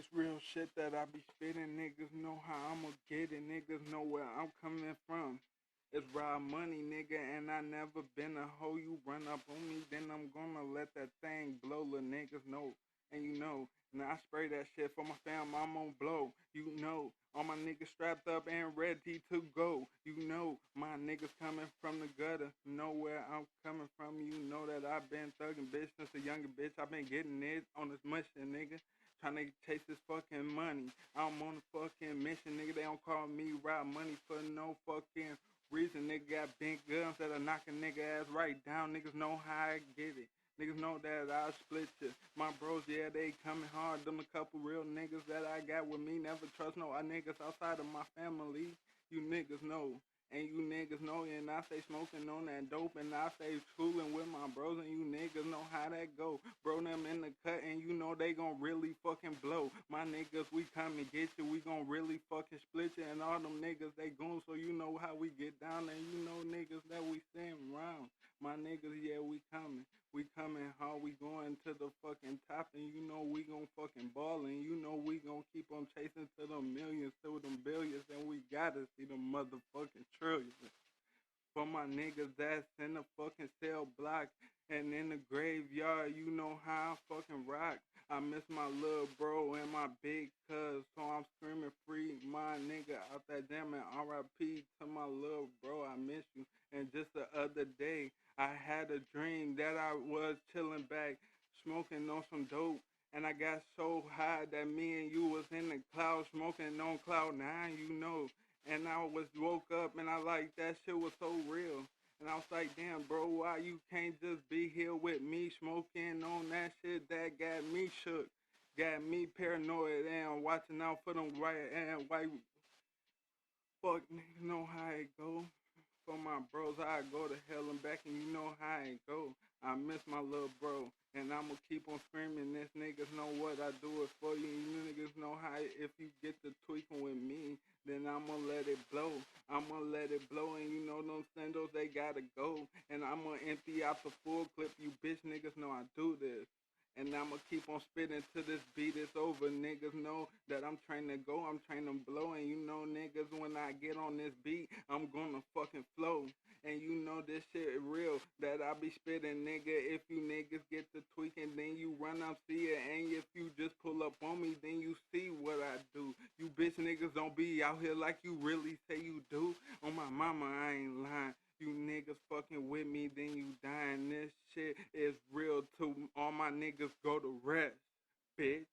This real shit that I be spitting, niggas know how I'ma get it, niggas know where I'm coming from. It's raw money, nigga, and I never been a hoe. You run up on me, then I'm gonna let that thing blow, little niggas know. And you know, now I spray that shit for my fam, I'm on blow. You know, all my niggas strapped up and ready to go. You know, my niggas coming from the gutter, know where I'm coming from. You know that I've been thugging bitch since a younger bitch. I've been getting it on this mushing, nigga. Trying to chase this fucking money. I'm on a fucking mission, nigga. They don't call me rob money for no fucking reason. Nigga got big guns that'll knock a nigga ass right down. Niggas know how I get it. Niggas know that I'll split you. My bros, yeah, they coming hard. Them a couple real niggas that I got with me. Never trust no niggas outside of my family. You niggas know. And you niggas know, and I stay smoking on that dope, and I stay fooling with my bros, and you niggas know how that go. Bro, them in the cut, and you know they gon' really fucking blow. My niggas, we come and get you, we gon' really fucking split you, and all them niggas, they goon, so you know how we get down, and you know niggas that we stand around. My niggas, yeah, we coming. We coming hard, we going to the fucking top, and you know we gon' fucking ball, and you know we gon' keep on chasing to them millions, to them billions, and we gotta see them motherfucking trillions. For my niggas that's in the fucking cell block and in the graveyard, you know how I fucking rock. I miss my little bro and my big cuz, so I'm screaming free my nigga out that damn, and RIP to my little bro, I miss you. And just the other day, I had a dream that I was chilling back, smoking on some dope. And I got so high that me and you was in the cloud smoking on cloud nine, you know. And I was woke up and I like that shit was so real. And I was like, damn, bro, why you can't just be here with me smoking on that shit that got me shook, got me paranoid and watching out for them white and white fuck niggas know how it go. For my bros, I go to hell and back, and you know how it go. I miss my little bro, and I'ma keep on screaming. This niggas know what I do it for you. You niggas know how if you get to tweaking with me, then I'ma let it blow. I'ma let it blow, and you know those sandals they gotta go. And I'ma empty out the full clip. You bitch niggas know I do this. And I'ma keep on spitting till this beat is over. Niggas know that I'm trying to go, I'm trying to blow. And you know, niggas, when I get on this beat, I'm gonna fucking flow. And you know this shit real, that I be spitting, nigga. If you niggas get to tweaking, then you run up, see it. And if you just pull up on me, then you see what I do. You bitch niggas don't be out here like you really say you do. On my mama, I ain't lying. You niggas fucking with me, then you dying. This shit is real too. All my niggas go to rest, bitch.